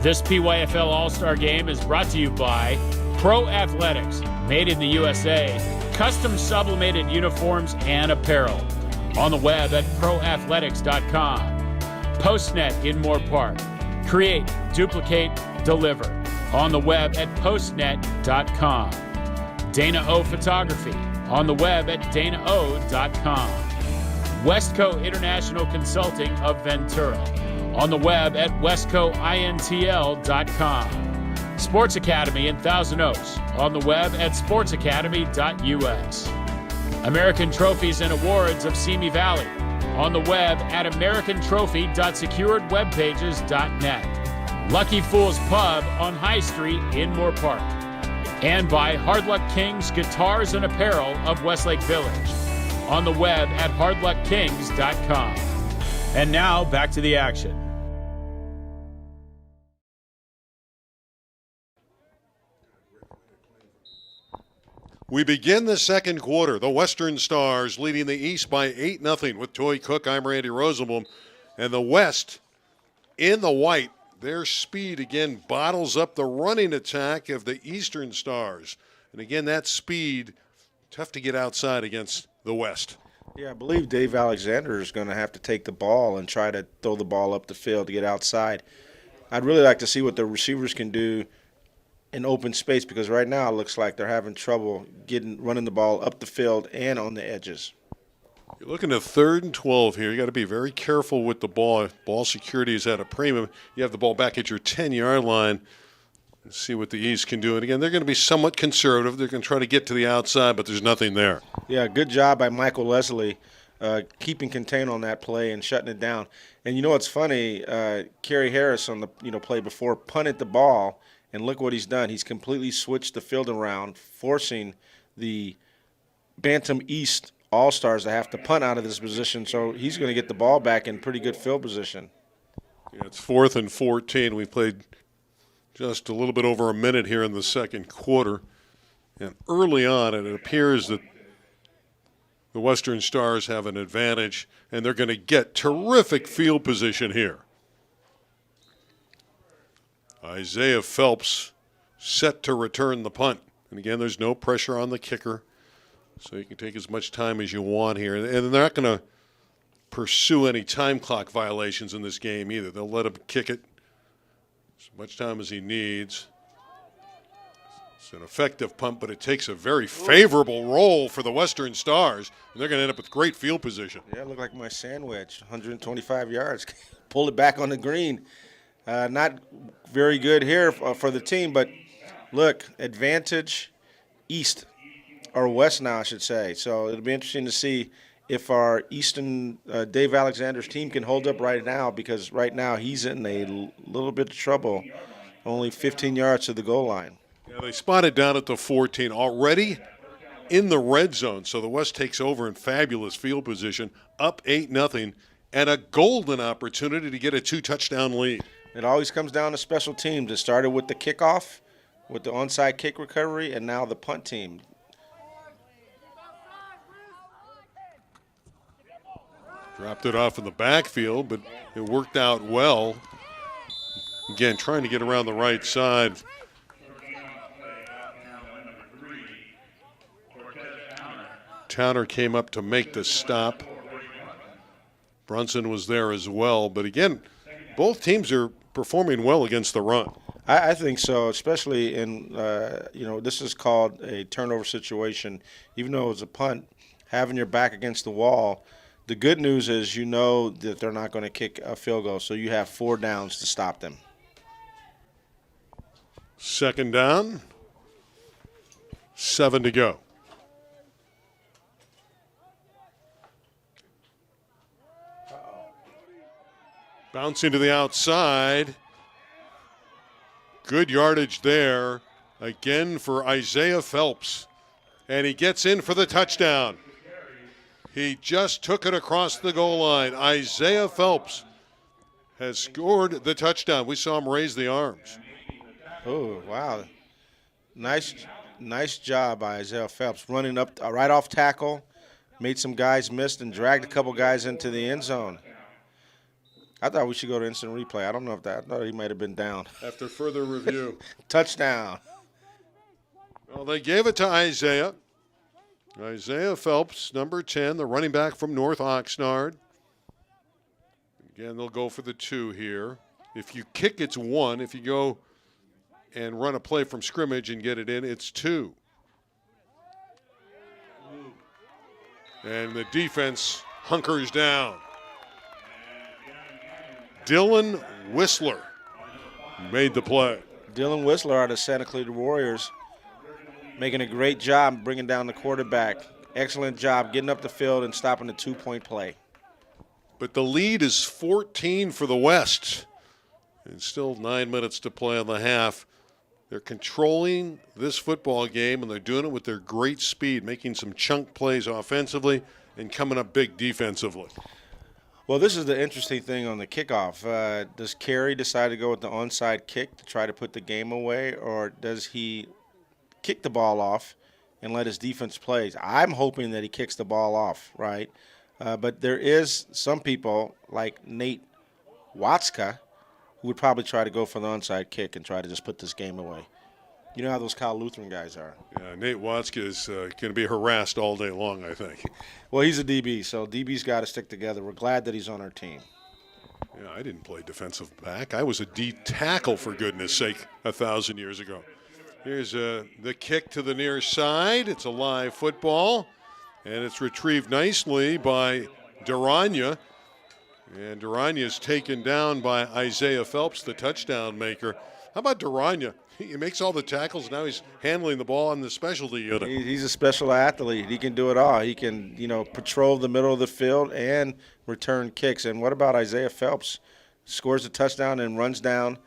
This PYFL All-Star Game is brought to you by Pro Athletics, made in the USA, custom sublimated uniforms and apparel. On the web at proathletics.com. Postnet in Moorpark. Create, duplicate, deliver. On the web at postnet.com. Dana O Photography. On the web at danao.com. Westco International Consulting of Ventura. On the web at westcointl.com. Sports Academy in Thousand Oaks. On the web at sportsacademy.us. American Trophies and Awards of Simi Valley. On the web at americantrophy.securedwebpages.net. Lucky Fool's Pub on High Street in Moorpark. And by Hard Luck Kings Guitars and Apparel of Westlake Village. On the web at hardluckkings.com. And now, back to the action. We begin the second quarter. The Western Stars leading the East by 8-0 with Toy Cook. I'm Randy Rosenblum. And the West in the white. Their speed again bottles up the running attack of the Eastern Stars. And again, that speed, tough to get outside against the West. Yeah, I believe Dave Alexander is going to have to take the ball and try to throw the ball up the field to get outside. I'd really like to see what the receivers can do in open space, because right now it looks like they're having trouble running the ball up the field and on the edges. You're looking at 3rd and 12 here. You got to be very careful with the ball. Ball security is at a premium. You have the ball back at your 10-yard line. Let's see what the East can do. And again, they're going to be somewhat conservative. They're going to try to get to the outside, but there's nothing there. Yeah, good job by Michael Leslie keeping contain on that play and shutting it down. And you know what's funny? Kerry Harris on the play before punted the ball. And look what he's done. He's completely switched the field around, forcing the Bantam East All-Stars to have to punt out of this position. So he's going to get the ball back in pretty good field position. Yeah, it's 4th and 14. We played just a little bit over a minute here in the second quarter. And early on, it appears that the Western Stars have an advantage, and they're going to get terrific field position here. Isaiah Phelps set to return the punt. And again, there's no pressure on the kicker, so you can take as much time as you want here. And they're not going to pursue any time clock violations in this game either. They'll let him kick it as much time as he needs. It's an effective punt, but it takes a very favorable roll for the Western Stars, and they're going to end up with great field position. Yeah, it looked like my sandwich, 125 yards. Pulled it back on the green. Not very good here for the team, but look, advantage East, or West now I should say. So it'll be interesting to see if our Eastern Dave Alexander's team can hold up right now, because right now he's in a little bit of trouble, only 15 yards to the goal line. Yeah, they spotted down at the 14 already in the red zone, so the West takes over in fabulous field position, up 8-0, and a golden opportunity to get a 2-touchdown lead. It always comes down to special teams. It started with the kickoff, with the onside kick recovery, and now the punt team. Dropped it off in the backfield, but it worked out well. Again, trying to get around the right side. Towner came up to make the stop. Brunson was there as well, but again, both teams are performing well against the run. I think so, especially in, this is called a turnover situation. Even though it's a punt, having your back against the wall, the good news is you know that they're not going to kick a field goal, so you have 4 downs to stop them. Second down, 7 to go. Bouncing to the outside. Good yardage there. Again for Isaiah Phelps. And he gets in for the touchdown. He just took it across the goal line. Isaiah Phelps has scored the touchdown. We saw him raise the arms. Oh, wow. Nice job by Isaiah Phelps, running up right off tackle, made some guys miss and dragged a couple guys into the end zone. I thought we should go to instant replay. I don't know if that. I thought he might have been down. After further review. Touchdown. Well, they gave it to Isaiah. Isaiah Phelps, number 10, the running back from North Oxnard. Again, they'll go for the 2 here. If you kick, it's 1. If you go and run a play from scrimmage and get it in, it's 2. And the defense hunkers down. Dylan Whistler made the play. Dylan Whistler out of Santa Clara Warriors making a great job bringing down the quarterback. Excellent job getting up the field and stopping the 2-point play. But the lead is 14 for the West. And still 9 minutes to play on the half. They're controlling this football game, and they're doing it with their great speed, making some chunk plays offensively and coming up big defensively. Well, this is the interesting thing on the kickoff. Does Carey decide to go with the onside kick to try to put the game away, or does he kick the ball off and let his defense play? I'm hoping that he kicks the ball off, right? But there is some people like Nate Watska who would probably try to go for the onside kick and try to just put this game away. You know how those Cal Lutheran guys are. Yeah, Nate Watska is going to be harassed all day long, I think. Well, he's a DB, so DB's got to stick together. We're glad that he's on our team. Yeah, I didn't play defensive back. I was a D tackle, for goodness sake, 1,000 years ago. Here's the kick to the near side. It's a live football, and it's retrieved nicely by Duranya. And Duranya is taken down by Isaiah Phelps, the touchdown maker. How about Duranya? He makes all the tackles. Now he's handling the ball on the specialty unit. He's a special athlete. He can do it all. He can, patrol the middle of the field and return kicks. And what about Isaiah Phelps? Scores a touchdown and runs down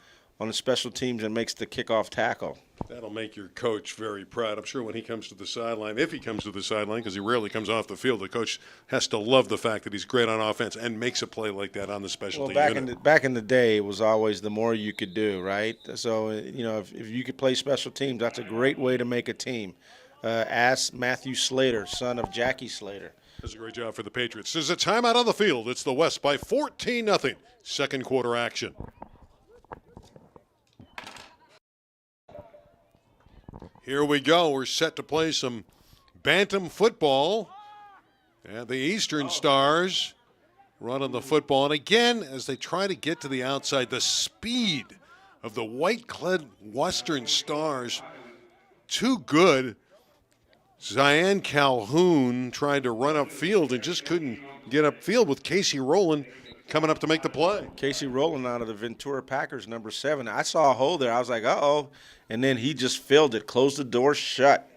on the special teams and makes the kickoff tackle. That'll make your coach very proud. I'm sure when he comes to the sideline, if he comes to the sideline, because he rarely comes off the field, the coach has to love the fact that he's great on offense and makes a play like that on the specialty unit. Back in the day, it was always the more you could do, right? So, if you could play special teams, that's a great way to make a team. Ask Matthew Slater, son of Jackie Slater. Does a great job for the Patriots. There's a timeout on the field. It's the West by 14-0. Second quarter action. Here we go. We're set to play some Bantam football. And the Eastern Stars running the football. And again, as they try to get to the outside, the speed of the white-clad Western Stars, too good. Zion Calhoun tried to run upfield and just couldn't get upfield with Casey Rowland coming up to make the play. Casey Rowland out of the Ventura Packers, number 7. I saw a hole there. I was like, uh-oh. And then he just filled it, closed the door shut.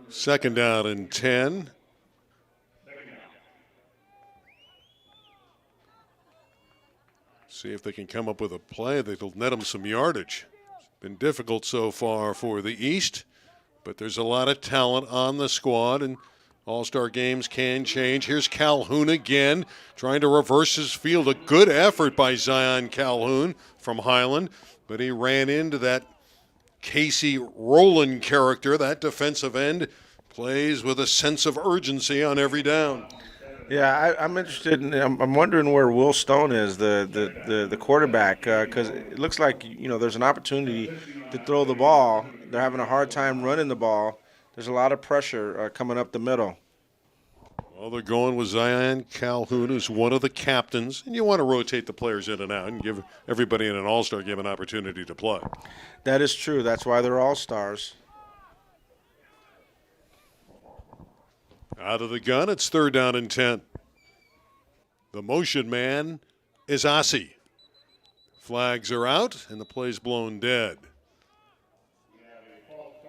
Second down and 10. See if they can come up with a play that'll net them some yardage. It's been difficult so far for the East, but there's a lot of talent on the squad, and All-Star games can change. Here's Calhoun again, trying to reverse his field. A good effort by Zion Calhoun from Highland, but he ran into that Casey Rowland character. That defensive end plays with a sense of urgency on every down. Yeah, I'm interested in. I'm wondering where Will Stone is, the quarterback, because it looks like there's an opportunity to throw the ball. They're having a hard time running the ball. There's a lot of pressure coming up the middle. Well, they're going with Zion Calhoun, who's one of the captains, and you want to rotate the players in and out and give everybody in an All-Star game an opportunity to play. That is true. That's why they're All-Stars. Out of the gun, it's third down and 10. The motion man is Ossie. Flags are out, and the play's blown dead.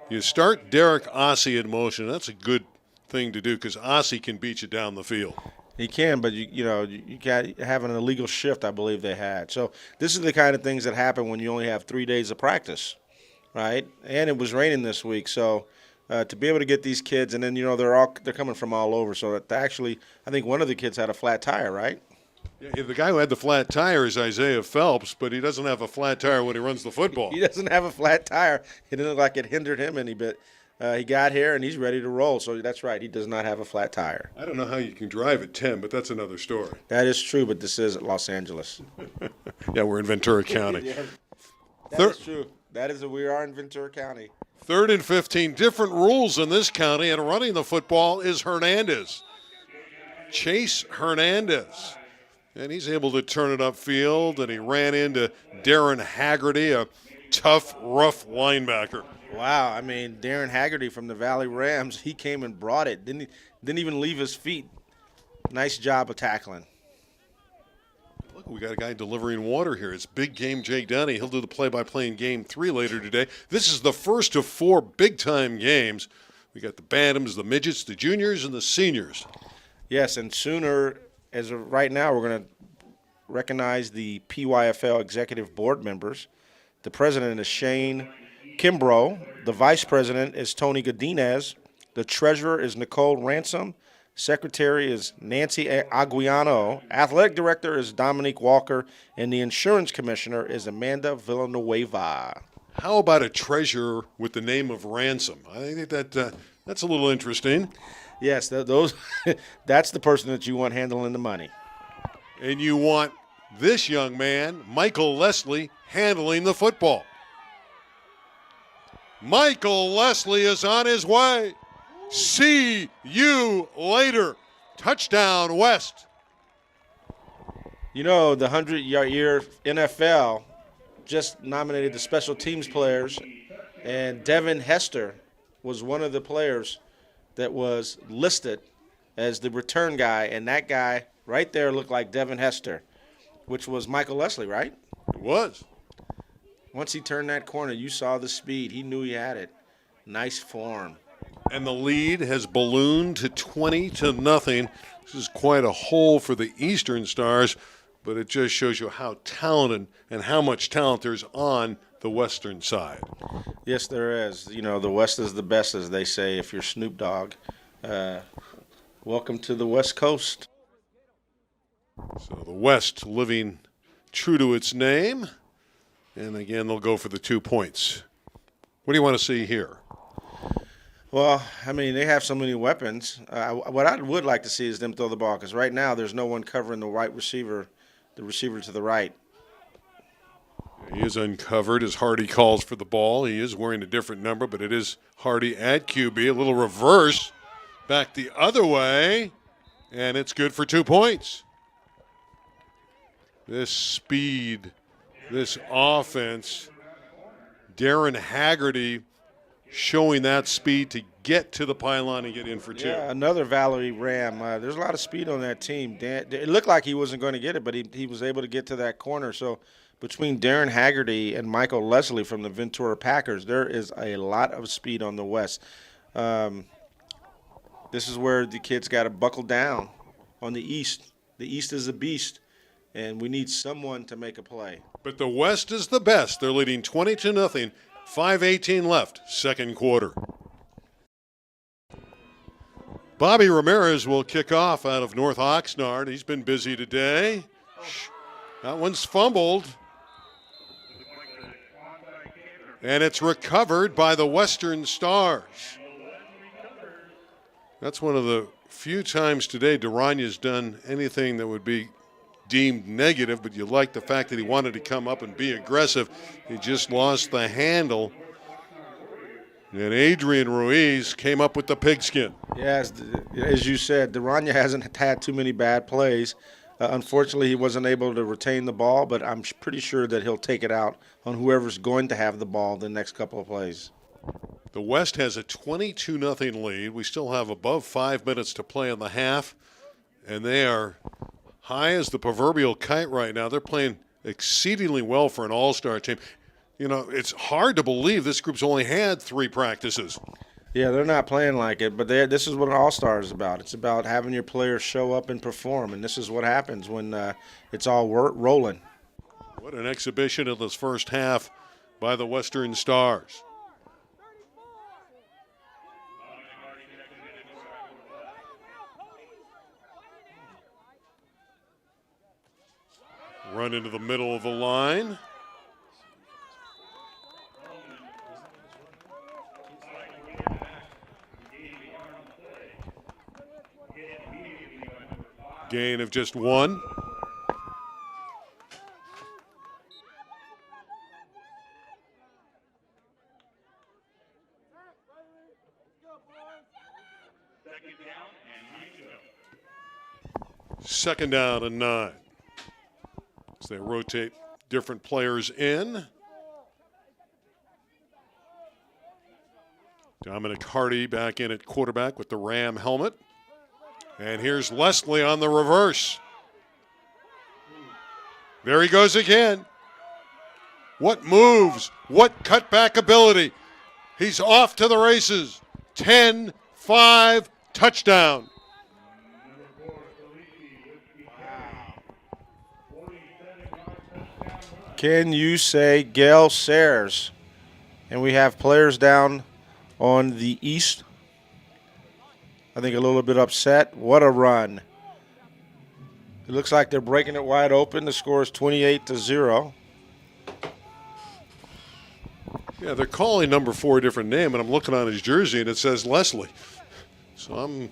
You start Derek Ossie in motion. That's a good thing to do because Ossie can beat you down the field. He can, but you got having an illegal shift, I believe they had. So this is the kind of things that happen when you only have 3 days of practice, right? And it was raining this week, so to be able to get these kids, and then they're coming from all over. So that actually, I think one of the kids had a flat tire, right? Yeah, the guy who had the flat tire is Isaiah Phelps, but he doesn't have a flat tire when he runs the football. He doesn't have a flat tire. It didn't look like it hindered him any bit. He got here, and he's ready to roll. So that's right. He does not have a flat tire. I don't know how you can drive at 10, but that's another story. That is true, but this is Los Angeles. Yeah, we're in Ventura County. Yeah, that is true. We are in Ventura County. 3rd and 15. Different rules in this county, and running the football is Hernandez. Chase Hernandez. And he's able to turn it upfield, and he ran into Darren Haggerty, a tough, rough linebacker. Wow, I mean, Darren Haggerty from the Valley Rams, he came and brought it. Didn't even leave his feet. Nice job of tackling. Look, we got a guy delivering water here. It's Big Game Jake Downey. He'll do the play-by-play in Game 3 later today. This is the first of 4 big-time games. We got the Bantams, the Midgets, the Juniors, and the Seniors. Yes, and sooner, as of right now, we're going to recognize the PYFL Executive Board members. The president is Shane Kimbrough. The vice president is Tony Godinez. The treasurer is Nicole Ransom. Secretary is Nancy Aguiano. Athletic director is Dominique Walker. And the insurance commissioner is Amanda Villanueva. How about a treasurer with the name of Ransom? I think that's a little interesting. Yes, that's the person that you want handling the money. And you want this young man, Michael Leslie, handling the football. Michael Leslie is on his way. See you later. Touchdown, West. You know, the 100-year NFL just nominated the special teams players, and Devin Hester was one of the players that was listed as the return guy, and that guy right there looked like Devin Hester, which was Michael Leslie, right? It was. Once he turned that corner, you saw the speed. He knew he had it. Nice form. And the lead has ballooned to 20-0. This is quite a hole for the Eastern Stars, but it just shows you how talented and how much talent there's on the Western side. Yes, there is. You know, the West is the best, as they say, if you're Snoop Dogg. Welcome to the West Coast. So the West living true to its name. And again, they'll go for the 2 points. What do you want to see here? Well, I mean, they have so many weapons. What I would like to see is them throw the ball, because right now there's no one covering the right receiver, the receiver to the right. He is uncovered as Hardy calls for the ball. He is wearing a different number, but it is Hardy at QB. A little reverse back the other way, and it's good for 2 points. This speed, this offense, Darren Haggerty showing that speed to get to the pylon and get in for 2. Yeah, another Valley Ram. There's a lot of speed on that team. It looked like he wasn't going to get it, but he was able to get to that corner. So between Darren Haggerty and Michael Leslie from the Ventura Packers, there is a lot of speed on the West. This is where the kids got to buckle down on the East. The East is a beast, and we need someone to make a play. But the West is the best. They're leading 20-0. 5:18 left, second quarter. Bobby Ramirez will kick off out of North Oxnard. He's been busy today. That one's fumbled. And it's recovered by the Western Stars. That's one of the few times today Duranya's done anything that would be deemed negative, but you like the fact that he wanted to come up and be aggressive. He just lost the handle. And Adrian Ruiz came up with the pigskin. Yes, as you said, Duranya hasn't had too many bad plays. Unfortunately, he wasn't able to retain the ball, but I'm pretty sure that he'll take it out on whoever's going to have the ball the next couple of plays. The West has a 22-0 lead. We still have above 5 minutes to play in the half, and they are high as the proverbial kite right now. They're playing exceedingly well for an all-star team. You know, it's hard to believe this group's only had 3 practices. Yeah, they're not playing like it, but this is what an all-star is about. It's about having your players show up and perform, and this is what happens when it's all rolling. What an exhibition in this first half by the Western Stars. Run into the middle of the line. Gain of just 1. Second down and 9. As they rotate different players in. Dominic Hardy back in at quarterback with the Ram helmet. And here's Leslie on the reverse. There he goes again. What moves, what cutback ability. He's off to the races. 10-5 touchdown. Can you say Gale Sayers? And we have players down on the east. I think a little bit upset. What a run. It looks like they're breaking it wide open. The score is 28-0. Yeah, they're calling number 4 a different name, and I'm looking on his jersey, and it says Leslie. So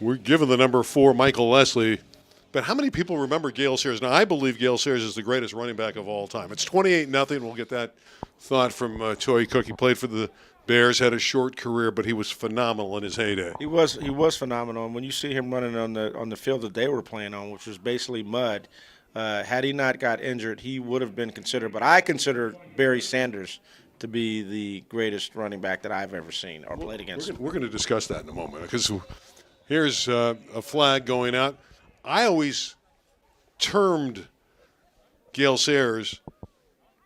we're giving the number 4 Michael Leslie. But how many people remember Gale Sayers? Now, I believe Gale Sayers is the greatest running back of all time. It's 28-0. We'll get that thought from Toy Cook. He played for the Bears, had a short career, but he was phenomenal in his heyday. He was phenomenal. And when you see him running on the field that they were playing on, which was basically mud, had he not got injured, he would have been considered. But I consider Barry Sanders to be the greatest running back that I've ever seen or played against. We're going to discuss that in a moment, because here's a flag going out. I always termed Gale Sayers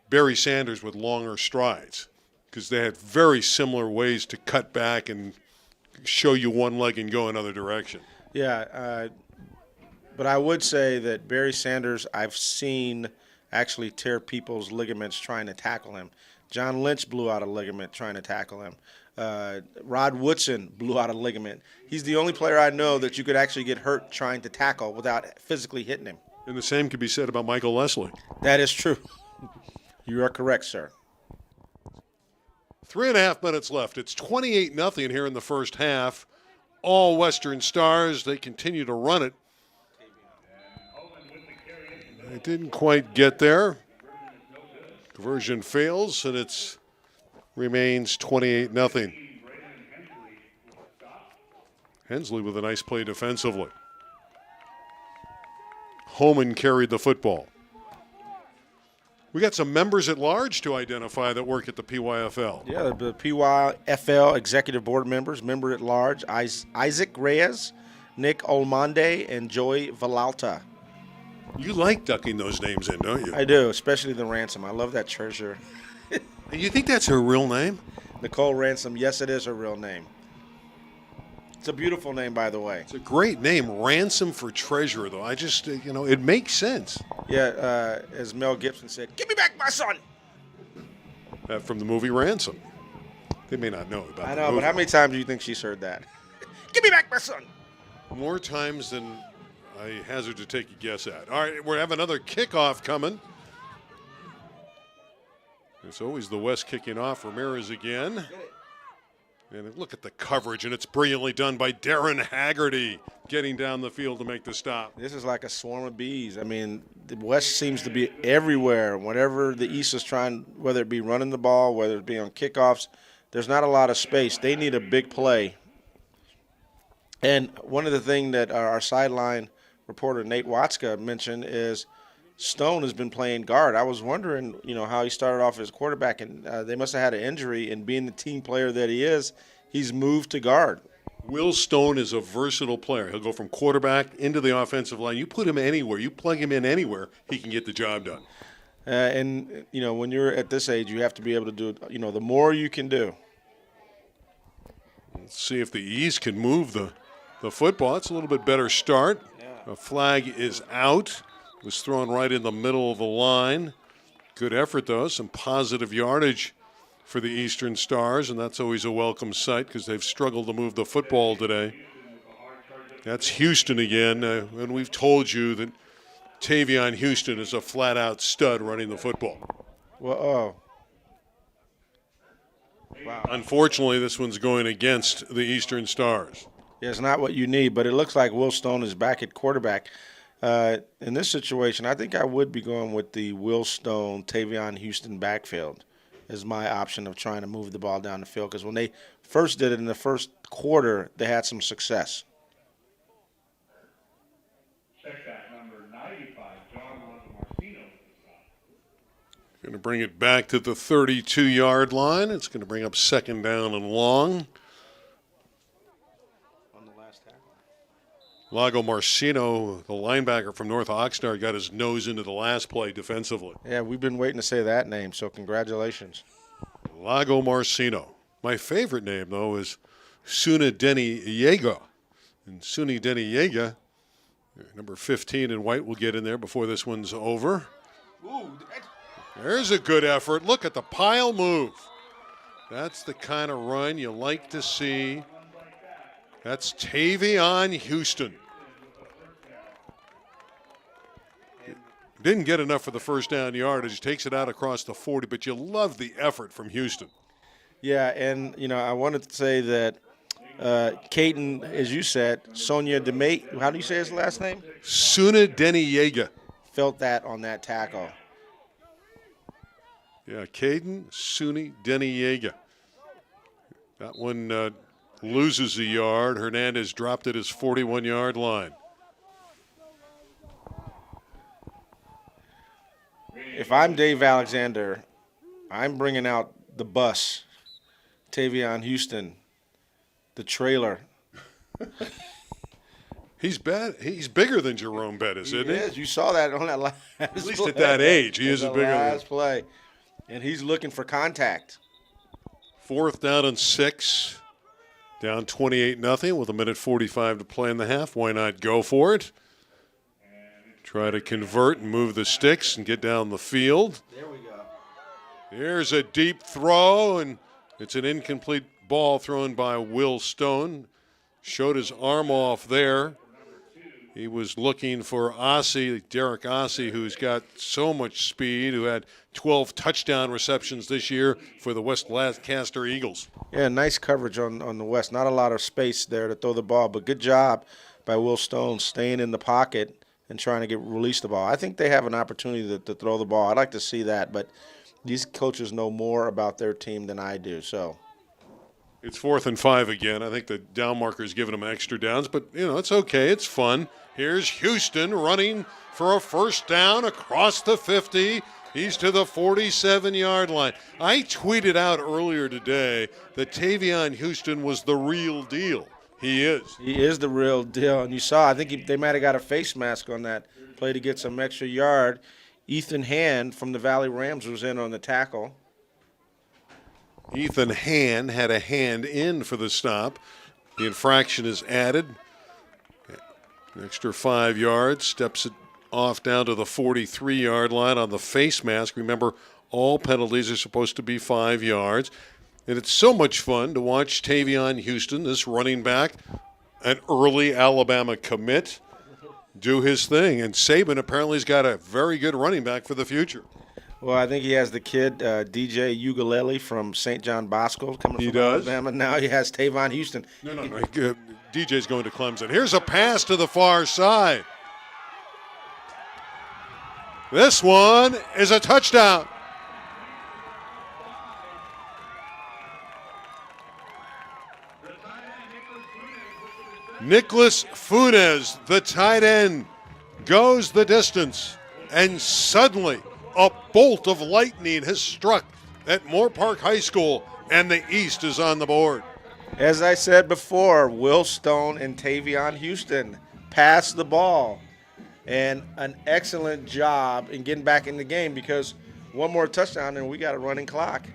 Barry Sanders with longer strides, because they had very similar ways to cut back and show you one leg and go another direction. Yeah, but I would say that Barry Sanders, I've seen actually tear people's ligaments trying to tackle him. John Lynch blew out a ligament trying to tackle him. Rod Woodson blew out a ligament. He's the only player I know that you could actually get hurt trying to tackle without physically hitting him. And the same could be said about Michael Leslie. That is true. You are correct, sir. 3.5 minutes left. It's 28-0 here in the first half. All Western Stars, they continue to run it. They didn't quite get there. Conversion fails, and it remains 28-0. Hensley with a nice play defensively. Homan carried the football. We got some members at large to identify that work at the PYFL. Yeah, the PYFL executive board members, member at large, Isaac Reyes, Nick Olmonde, and Joey Villalta. You like ducking those names in, don't you? I do, especially the Ransom. I love that treasure. You think that's her real name? Nicole Ransom, yes, it is her real name. It's a beautiful name, by the way. It's a great name, Ransom for Treasure, though. I just, it makes sense. Yeah, as Mel Gibson said, "Give me back my son." From the movie Ransom. They may not know about I the know, movie. but how many times do you think she's heard that? "Give me back my son." More times than I hazard to take a guess at. All right, we have another kickoff coming. It's always the West kicking off. Ramirez again. And look at the coverage, and it's brilliantly done by Darren Haggerty getting down the field to make the stop. This is like a swarm of bees. I mean, the West seems to be everywhere. Whenever the East is trying, whether it be running the ball, whether it be on kickoffs, there's not a lot of space. They need a big play. And one of the things that our sideline reporter Nate Watzka mentioned is Stone has been playing guard. I was wondering, how he started off as quarterback, and they must have had an injury. And being the team player that he is, he's moved to guard. Will Stone is a versatile player. He'll go from quarterback into the offensive line. You put him anywhere, you plug him in anywhere, he can get the job done. And when you're at this age, you have to be able to do, the more you can do. Let's see if the East can move the football. It's a little bit better start. Yeah. A flag is out. It was thrown right in the middle of the line. Good effort, though. Some positive yardage for the Eastern Stars, and that's always a welcome sight because they've struggled to move the football today. That's Houston again, and we've told you that Tavion Houston is a flat-out stud running the football. Wow. Unfortunately, this one's going against the Eastern Stars. Yeah, it's not what you need, but it looks like Will Stone is back at quarterback. In this situation, I think I would be going with the Will Stone, Tavion Houston backfield as my option of trying to move the ball down the field, because when they first did it in the first quarter, they had some success. Going to bring it back to the 32-yard line. It's going to bring up second down and long. On the last tackle. Lago Marcino, the linebacker from North Oxnard, got his nose into the last play defensively. Yeah, we've been waiting to say that name, so congratulations. Lago Marcino. My favorite name, though, is Suna Denny Yega. And Suni Denny Yega, number 15 in white, will get in there before this one's over. Ooh, There's a good effort. Look at the pile move. That's the kind of run you like to see. That's Tavion Houston. Didn't get enough for the first down yardage. Takes it out across the 40, but you love the effort from Houston. Yeah, and, I wanted to say that Caden, as you said, Sonia DeMay, how do you say his last name? Suna Denny Yega. Felt that on that tackle. Yeah, Caden Suni Denny Yega. That one loses a yard. Hernandez dropped at his 41-yard line. If I'm Dave Alexander, I'm bringing out the bus, Tavion Houston, the trailer. He's bigger than Jerome Bettis, isn't he? He is. You saw that on that last At least at that age, he is bigger. Last play, and he's looking for contact. 4th down and 6. Down 28-0 with 1:45 to play in the half. Why not go for it? Try to convert and move the sticks and get down the field. There we go. Here's a deep throw, and it's an incomplete ball thrown by Will Stone. Showed his arm off there. He was looking for Ossie, Derek Ossie, who's got so much speed, who had 12 touchdown receptions this year for the West Lancaster Eagles. Yeah, nice coverage on the West. Not a lot of space there to throw the ball, but good job by Will Stone staying in the pocket and trying to release the ball. I think they have an opportunity to throw the ball. I'd like to see that, but these coaches know more about their team than I do. So it's 4th and 5 again. I think the down marker is giving them extra downs, but, it's okay. It's fun. Here's Houston running for a first down across the 50. He's to the 47-yard line. I tweeted out earlier today that Tavion Houston was the real deal. He is. He is the real deal. And you saw, I think they might have got a face mask on that play to get some extra yard. Ethan Hand from the Valley Rams was in on the tackle. Ethan Hand had a hand in for the stop. The infraction is added. An extra 5 yards. Steps it off down to the 43-yard line on the face mask. Remember, all penalties are supposed to be 5 yards. And it's so much fun to watch Tavion Houston, this running back, an early Alabama commit, do his thing. And Saban apparently has got a very good running back for the future. Well, I think he has the kid, DJ Ugalele from St. John Bosco, coming from Alabama. Now he has Tavion Houston. No. DJ's going to Clemson. Here's a pass to the far side. This one is a touchdown. Nicholas Funes, the tight end, goes the distance, and suddenly a bolt of lightning has struck at Moorpark High School, and the East is on the board. As I said before, Will Stone and Tavion Houston passed the ball, and an excellent job in getting back in the game, because one more touchdown and we got a running clock.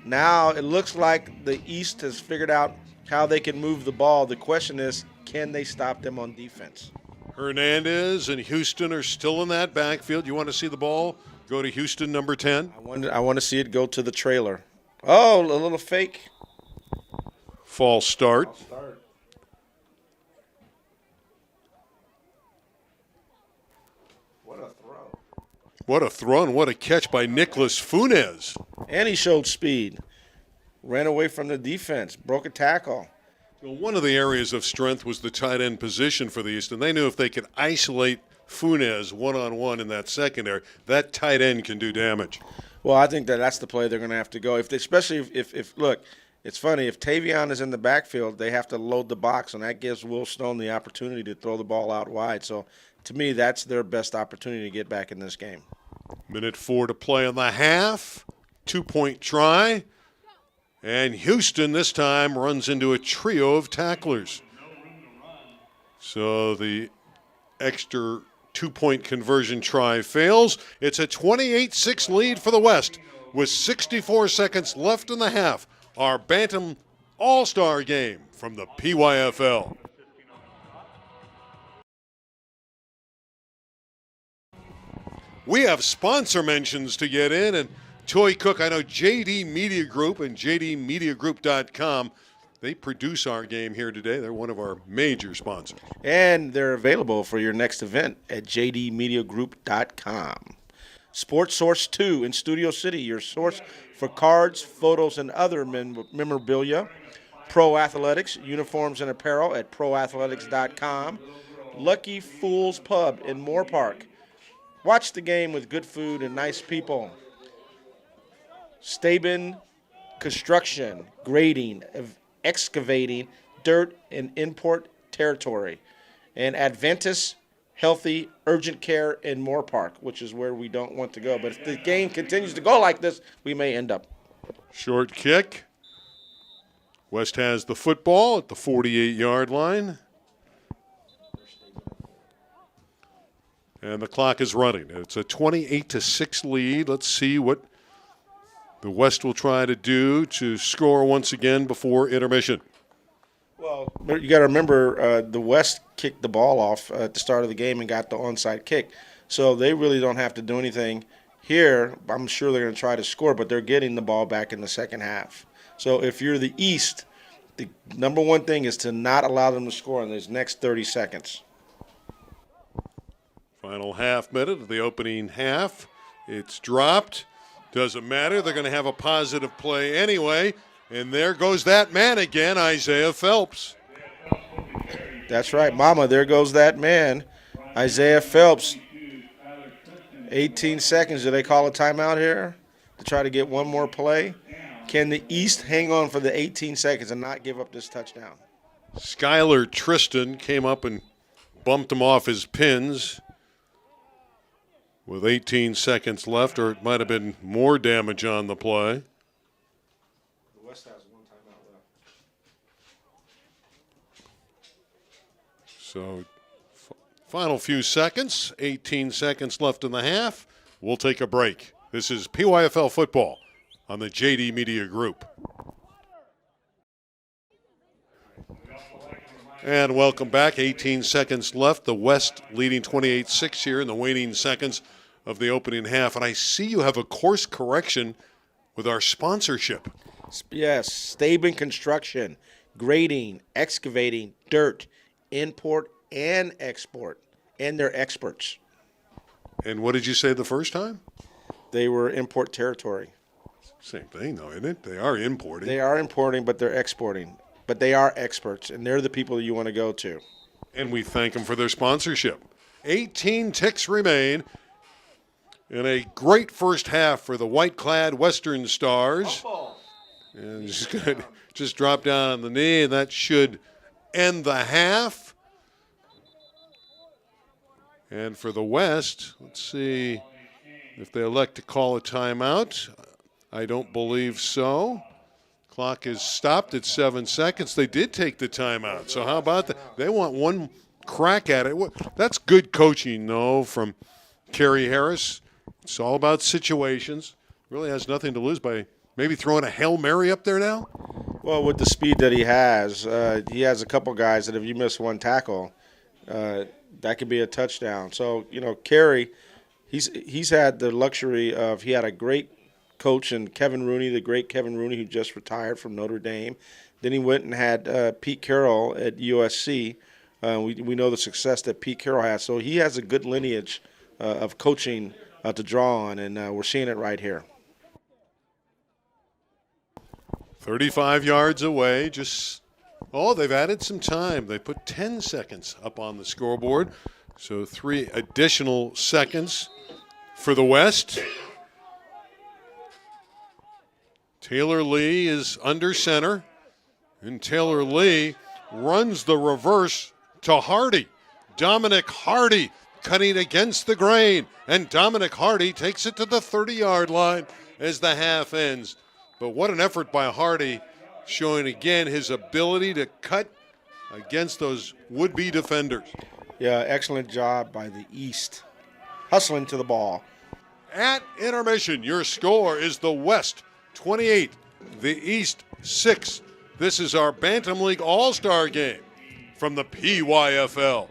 Now it looks like the East has figured out how they can move the ball. The question is, can they stop them on defense? Hernandez and Houston are still in that backfield. You want to see the ball go to Houston, number 10? I want to see it go to the trailer. Oh, a little fake. False start. What a throw. What a throw and what a catch by Nicholas Funes. And he showed speed. Ran away from the defense. Broke a tackle. Well, one of the areas of strength was the tight end position for the East, and they knew if they could isolate Funes one-on-one in that secondary, that tight end can do damage. Well, I think that's the play they're going to have to go. Especially if look, it's funny, if Tavion is in the backfield, they have to load the box, and that gives Will Stone the opportunity to throw the ball out wide. So, to me, that's their best opportunity to get back in this game. Minute 4 to play in the half. 2-point try. And Houston this time runs into a trio of tacklers. So the extra 2-point conversion try fails. It's a 28-6 lead for the West with 64 seconds left in the half. Our Bantam All-Star game from the PYFL. We have sponsor mentions to get in, and Toy Cook, I know JD Media Group and jdmediagroup.com, they produce our game here today. They're one of our major sponsors. And they're available for your next event at jdmediagroup.com. Sports Source 2 in Studio City, your source for cards, photos, and other memorabilia. Pro Athletics, uniforms and apparel at proathletics.com. Lucky Fool's Pub in Moorpark. Watch the game with good food and nice people. Staben Construction, grading, excavating, dirt, and import territory. And Adventus Healthy Urgent Care in Moorpark, which is where we don't want to go. But if the game continues to go like this, we may end up. Short kick. West has the football at the 48-yard line. And the clock is running. It's a 28-6 lead. Let's see what the West will try to do to score once again before intermission. Well, you got to remember the West kicked the ball off at the start of the game and got the onside kick. So they really don't have to do anything here. I'm sure they're going to try to score, but they're getting the ball back in the second half. So if you're the East, the number one thing is to not allow them to score in these next 30 seconds. Final half minute of the opening half. It's dropped. Doesn't matter. They're going to have a positive play anyway. And there goes that man again, Isaiah Phelps. That's right, Mama. There goes that man, Isaiah Phelps. 18 seconds. Do they call a timeout here to try to get one more play? Can the East hang on for the 18 seconds and not give up this touchdown? Skylar Tristan came up and bumped him off his pins with 18 seconds left, or it might have been more damage on the play. The West has one timeout left. So, final few seconds, 18 seconds left in the half. We'll take a break. This is PYFL football on the JD Media Group. And welcome back. 18 seconds left. The West leading 28-6 here in the waning seconds of the opening half. And I see you have a course correction with our sponsorship. Yes, Staben Construction, grading, excavating, dirt, import and export, and they're experts. And what did you say the first time? They were import territory. Same thing, though, isn't it? They are importing. They are importing, but they're exporting. But they are experts, and they're the people you want to go to. And we thank them for their sponsorship. 18 ticks remain in a great first half for the white-clad Western Stars. And just drop down on the knee, and that should end the half. And for the West, let's see if they elect to call a timeout. I don't believe so. Clock is stopped at 7 seconds. They did take the timeout. So how about that? They want one crack at it. That's good coaching, though, from Kerry Harris. It's all about situations. Really has nothing to lose by maybe throwing a Hail Mary up there now. Well, with the speed that he has a couple guys that if you miss one tackle, that could be a touchdown. So, Kerry, he's had the luxury of he had a great coach in Kevin Rooney, the great Kevin Rooney, who just retired from Notre Dame. Then he went and had Pete Carroll at USC. We know the success that Pete Carroll has. So he has a good lineage of coaching to draw on, and we're seeing it right here. 35 yards away, just Oh, they've added some time. They put 10 seconds up on the scoreboard. So 3 additional seconds for the West. Taylor Lee is under center. And Taylor Lee runs the reverse to Hardy. Dominic Hardy cutting against the grain. And Dominic Hardy takes it to the 30-yard line as the half ends. But what an effort by Hardy, showing again his ability to cut against those would-be defenders. Yeah, excellent job by the East. Hustling to the ball. At intermission, your score is the West 28, the East 6. This is our Bantam League All-Star game from the PYFL.